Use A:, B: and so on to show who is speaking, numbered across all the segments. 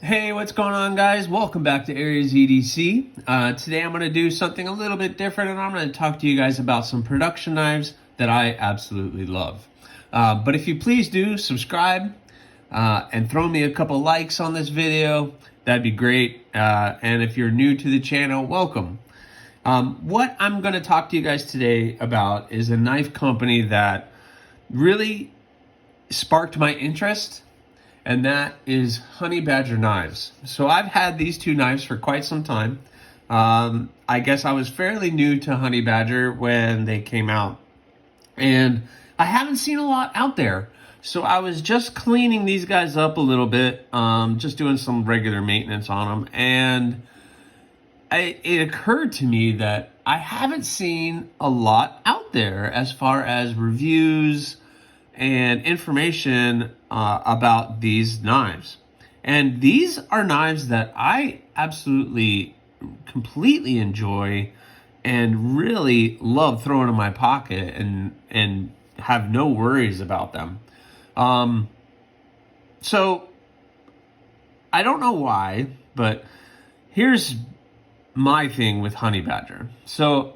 A: Hey, what's going on, guys? Welcome back to Aries EDC. Today I'm going to do something a little bit different, and I'm going to talk to you guys about some production knives that I absolutely love. But if you please do subscribe and throw me a couple likes on this video, that'd be great. And if you're new to the channel, welcome. What I'm going to talk to you guys today about is a knife company that really sparked my interest, and that is Honey Badger Knives. So I've had these two knives for quite some time. I guess I was fairly new to Honey Badger when they came out, and I haven't seen a lot out there. So I was just cleaning these guys up a little bit, just doing some regular maintenance on them, and it occurred to me that I haven't seen a lot out there as far as reviews and information about these knives. And these are knives that I absolutely, completely enjoy and really love throwing in my pocket and have no worries about them. So I don't know why, but here's my thing with Honey Badger. So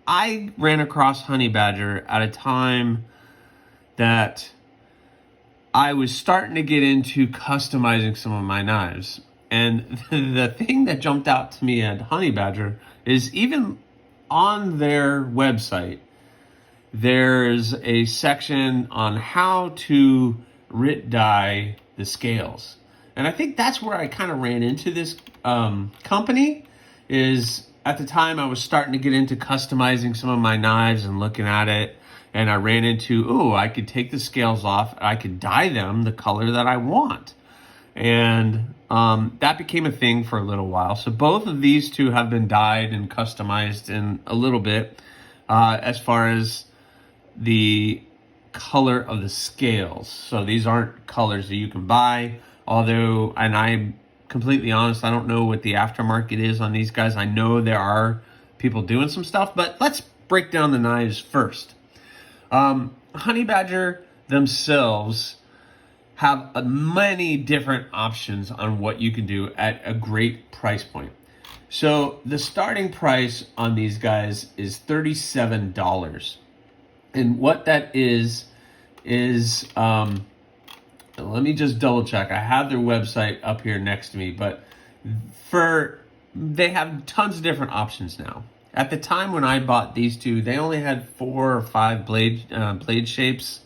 A: I ran across Honey Badger at a time that I was starting to get into customizing some of my knives. And the thing that jumped out to me at Honey Badger is even on their website, there's a section on how to RIT dye the scales. And I think that's where I kind of ran into this company. Is at the time I was starting to get into customizing some of my knives and looking at it, and I ran into, I could take the scales off, I could dye them the color that I want. And that became a thing for a little while. So both of these two have been dyed and customized in a little bit as far as the color of the scales. So these aren't colors that you can buy, although, and I'm completely honest, I don't know what the aftermarket is on these guys. I know there are people doing some stuff, but let's break down the knives first. Honey Badger themselves have many different options on what you can do at a great price point. So the starting price on these guys is $37. And what that is let me just double check. I have their website up here next to me, but they have tons of different options now. At the time when I bought these two, they only had 4 or 5 blade shapes.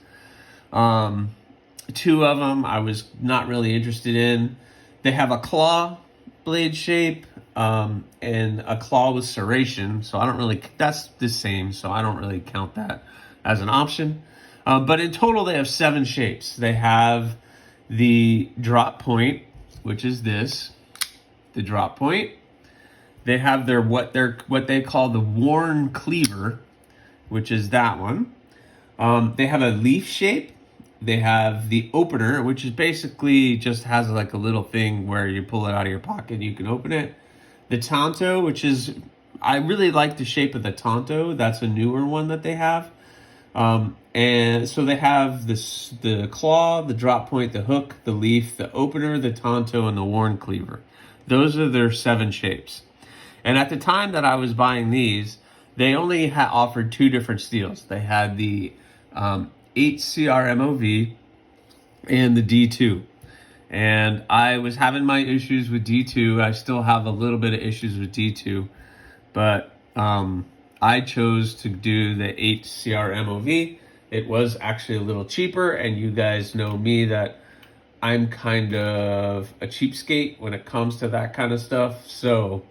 A: 2 of them I was not really interested in. They have a claw blade shape and a claw with serration, so I don't really, that's the same, so I don't really count that as an option. But in total, they have 7 shapes. They have the drop point, which is this, the drop point. They have their what they call the worn cleaver, which is that one. They have a leaf shape. They have the opener, which is basically just has like a little thing where you pull it out of your pocket and you can open it. The tanto, which is, I really like the shape of the tanto. That's a newer one that they have. And so they have the claw, the drop point, the hook, the leaf, the opener, the tanto, and the worn cleaver. Those are their 7 shapes. And at the time that I was buying these, they only offered 2 different steels. They had the 8CR MOV and the D2. And I was having my issues with D2. I still have a little bit of issues with D2. But I chose to do the 8CR MOV. It was actually a little cheaper, and you guys know me that I'm kind of a cheapskate when it comes to that kind of stuff. So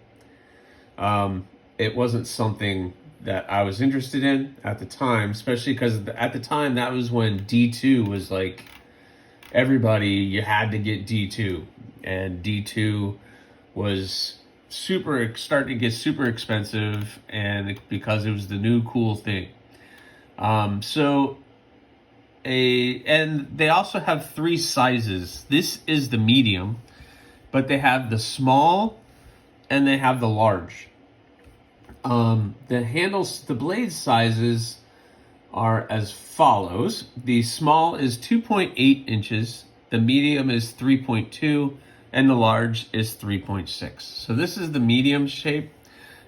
A: it wasn't something that I was interested in at the time, especially because at the time that was when D2 was like, everybody, you had to get D2, and D2 was starting to get super expensive, and because it was the new cool thing. And they also have 3 sizes. This is the medium, but they have the small and they have the large. The blade sizes are as follows. The small is 2.8 inches, the medium is 3.2, and the large is 3.6. So this is the medium shape,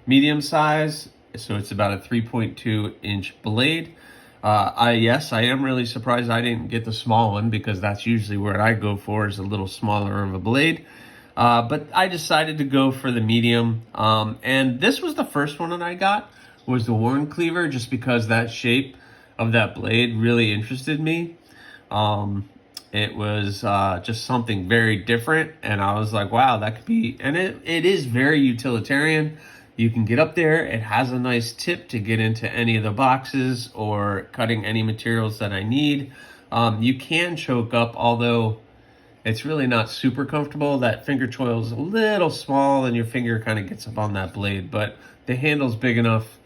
A: medium size. So it's about a 3.2 inch blade. Yes, I am really surprised I didn't get the small one, because that's usually where I go for, is a little smaller of a blade. But I decided to go for the medium. And this was the first one that I got, was the Warn Cleaver, just because that shape of that blade really interested me. It was just something very different, and I was like, wow, that could be, and it is very utilitarian. You can get up there. It has a nice tip to get into any of the boxes or cutting any materials that I need. You can choke up, although it's really not super comfortable. That finger choil is a little small and your finger kind of gets up on that blade, but the handle's big enough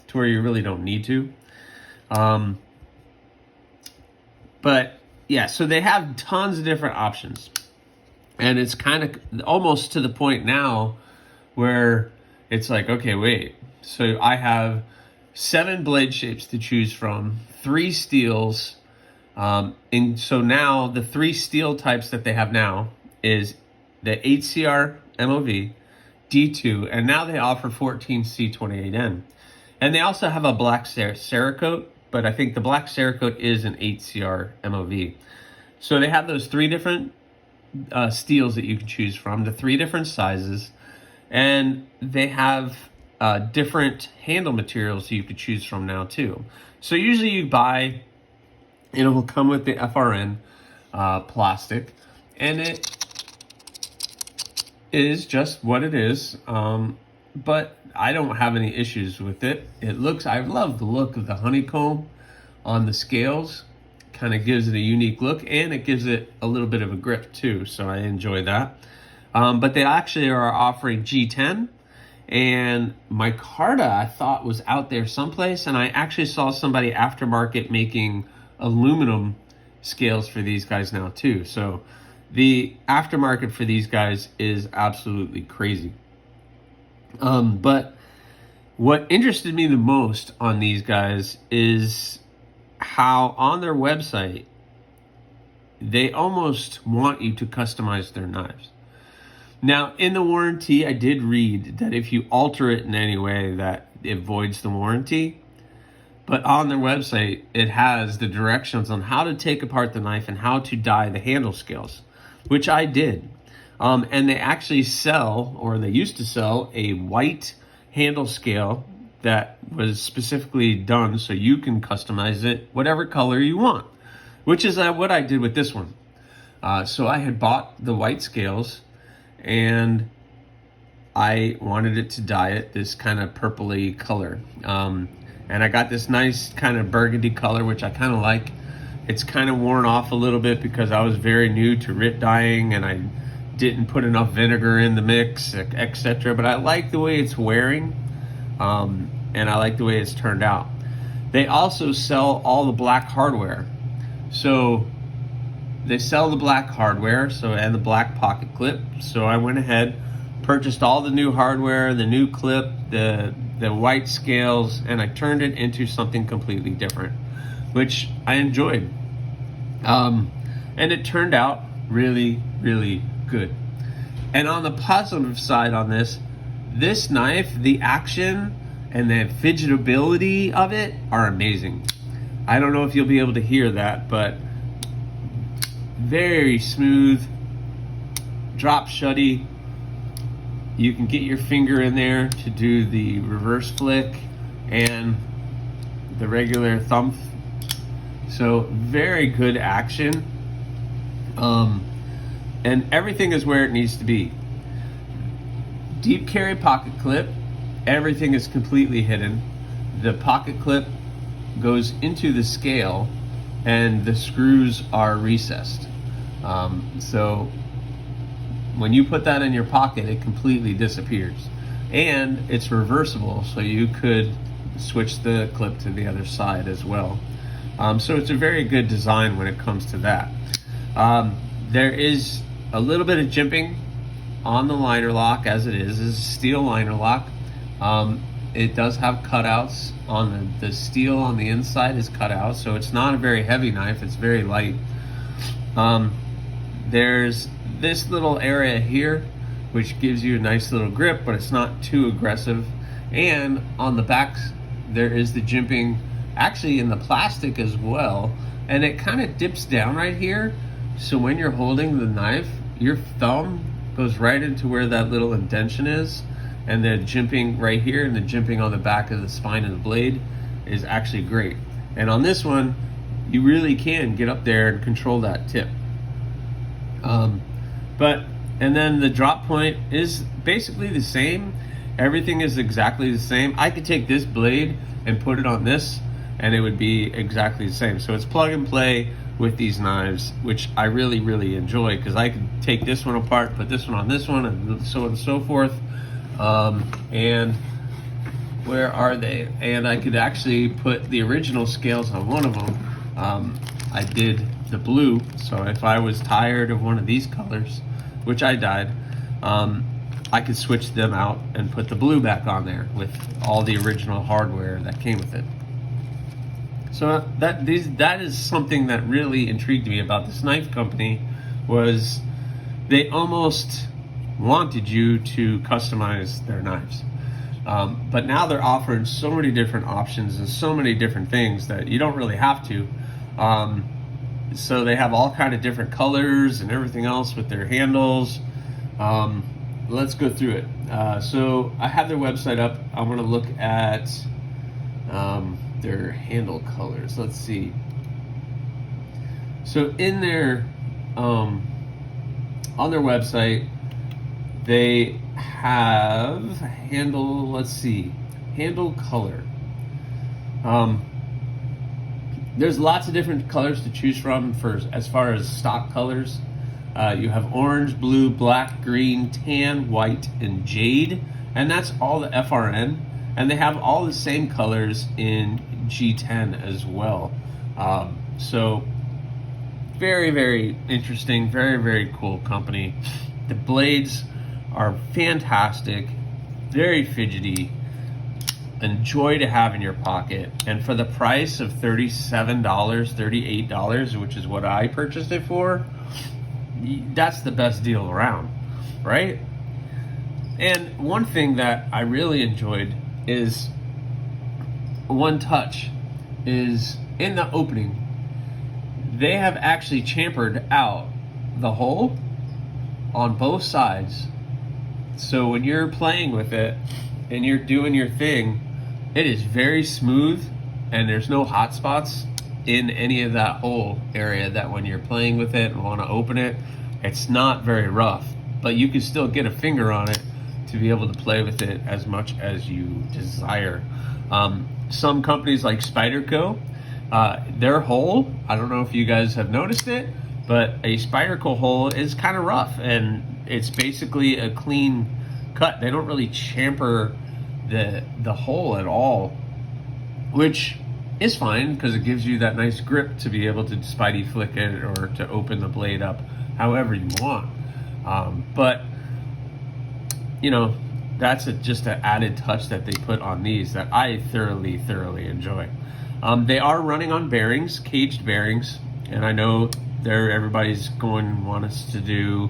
A: to where you really don't need to. But yeah, so they have tons of different options. And it's kind of almost to the point now where it's like, okay, wait. So I have 7 blade shapes to choose from, 3 steels. And so now the 3 steel types that they have now is the 8CR MOV, D2, and now they offer 14C28N. And they also have a black Cerakote, but I think the black Cerakote is an 8CR MOV. So they have those 3 different steels that you can choose from, the 3 different sizes, and they have different handle materials you could choose from now too. So usually you buy, it will come with the FRN plastic, and it is just what it is. But I don't have any issues with it. I love the look of the honeycomb on the scales. Kind of gives it a unique look, and it gives it a little bit of a grip too, so I enjoy that. But they actually are offering G10, and Micarta I thought was out there someplace, and I actually saw somebody aftermarket making aluminum scales for these guys now too. So the aftermarket for these guys is absolutely crazy. But what interested me the most on these guys is how on their website they almost want you to customize their knives. Now, in the warranty, I did read that if you alter it in any way, that it voids the warranty. But on their website, it has the directions on how to take apart the knife and how to die the handle scales, which I did. And they actually sell, or they used to sell, a white handle scale that was specifically done so you can customize it whatever color you want, which is what I did with this one. So I had bought the white scales, and I wanted it to dye it this kind of purpley color. And I got this nice kind of burgundy color, which I kind of like. It's kind of worn off a little bit because I was very new to RIT dyeing, and I didn't put enough vinegar in the mix, etc. But I like the way it's wearing, and I like the way it's turned out. They also sell all the black hardware. So they sell the black hardware, and the black pocket clip. So I went ahead, purchased all the new hardware, the new clip, the white scales, and I turned it into something completely different, which I enjoyed. And it turned out really, really good. And on the positive side on this knife, the action and the fidgetability of it are amazing. I don't know if you'll be able to hear that, but very smooth, drop shutty. You can get your finger in there to do the reverse flick and the regular thumb. So very good action. And everything is where it needs to be. Deep carry pocket clip, everything is completely hidden. The pocket clip goes into the scale and the screws are recessed. So when you put that in your pocket, it completely disappears. And it's reversible, so you could switch the clip to the other side as well. So it's a very good design when it comes to that. There is a little bit of jimping on the liner lock, as it is a steel liner lock. It does have cutouts on the steel on the inside is cut out, so it's not a very heavy knife, it's very light. there's this little area here, which gives you a nice little grip, but it's not too aggressive. And on the back, there is the jimping, actually in the plastic as well. And it kind of dips down right here. So when you're holding the knife, your thumb goes right into where that little indentation is. And the jimping right here and the jimping on the back of the spine of the blade is actually great. And on this one, you really can get up there and control that tip. And then the drop point is basically the same. Everything is exactly the same. I could take this blade and put it on this and it would be exactly the same. So it's plug and play with these knives, which I really, really enjoy, because I could take this one apart, put this one on this one, and so on and so forth. And where are they? And I could actually put the original scales on one of them. I did the blue, so if I was tired of one of these colors, which I died, I could switch them out and put the blue back on there with all the original hardware that came with it. So that is something that really intrigued me about this knife company, was they almost wanted you to customize their knives. But now they're offering so many different options and so many different things that you don't really have to. So they have all kind of different colors and everything else with their handles. Let's go through it. So I have their website up. I'm going to look at their handle colors. Let's see. So in their on their website, they have handle. Let's see, handle color. There's lots of different colors to choose from for as far as stock colors. You have orange, blue, black, green, tan, white, and jade, and that's all the FRN. And they have all the same colors in G10 as well. So very, very interesting, very, very cool company. The blades are fantastic, very fidgety, enjoy to have in your pocket. And for the price of $37, $38, which is what I purchased it for, that's the best deal around, right? And one thing that I really enjoyed is One Touch is in the opening. They have actually chamfered out the hole on both sides. So when you're playing with it and you're doing your thing, it is very smooth and there's no hot spots in any of that hole area, that when you're playing with it and want to open it, it's not very rough, but you can still get a finger on it to be able to play with it as much as you desire. Some companies like Spyderco, their hole, I don't know if you guys have noticed it, but a Spyderco hole is kind of rough and it's basically a clean cut. They don't really chamfer the hole at all, which is fine because it gives you that nice grip to be able to Spidey flick it or to open the blade up however you want. But you know, that's just an added touch that they put on these that I thoroughly enjoy. They are running on bearings, caged bearings, and I know everybody's going to want us to do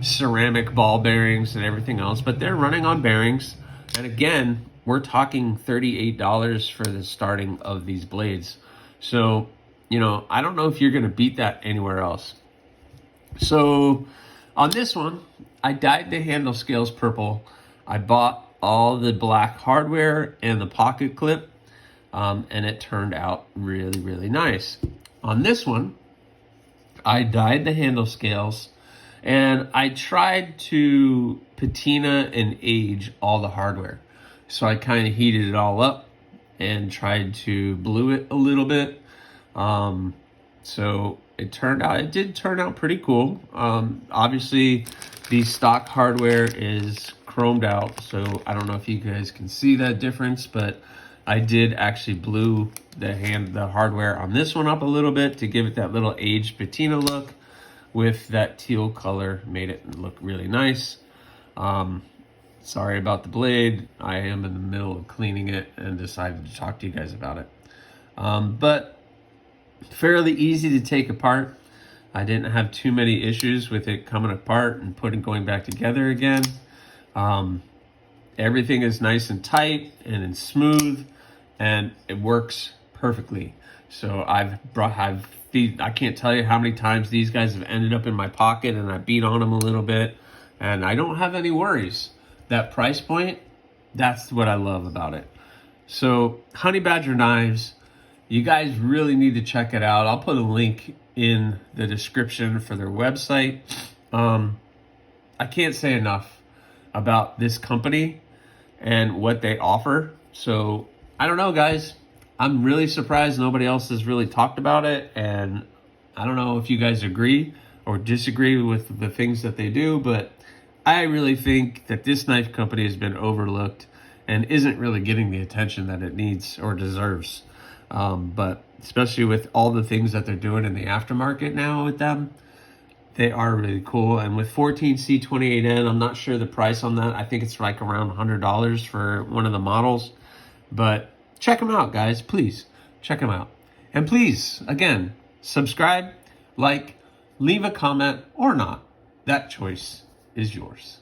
A: ceramic ball bearings and everything else, but they're running on bearings. And again, we're talking $38 for the starting of these blades. So, you know, I don't know if you're going to beat that anywhere else. So on this one, I dyed the handle scales purple. I bought all the black hardware and the pocket clip, and it turned out really nice. On this one, I dyed the handle scales, and I tried to patina and age all the hardware. So I kind of heated it all up and tried to blue it a little bit. So it did turn out pretty cool. Obviously the stock hardware is chromed out, so I don't know if you guys can see that difference, but I did actually blue the hardware on this one up a little bit to give it that little aged patina look with that teal color, made it look really nice. Sorry about the blade. I am in the middle of cleaning it and decided to talk to you guys about it. But fairly easy to take apart. I didn't have too many issues with it coming apart and going back together again. Everything is nice and tight and smooth, and it works perfectly. So I can't tell you how many times these guys have ended up in my pocket, and I beat on them a little bit, and I don't have any worries. That price point, that's what I love about it. So Honey Badger knives, you guys really need to check it out. I'll put a link in the description for their website. I can't say enough about this company and what they offer. So I don't know, guys. I'm really surprised nobody else has really talked about it. And I don't know if you guys agree or disagree with the things that they do, but I really think that this knife company has been overlooked and isn't really getting the attention that it needs or deserves. But especially with all the things that they're doing in the aftermarket now with them, they are really cool. And with 14C28N, I'm not sure the price on that. I think it's like around $100 for one of the models. But check them out, guys. Please check them out. And please, again, subscribe, like, leave a comment or not. That choice is yours.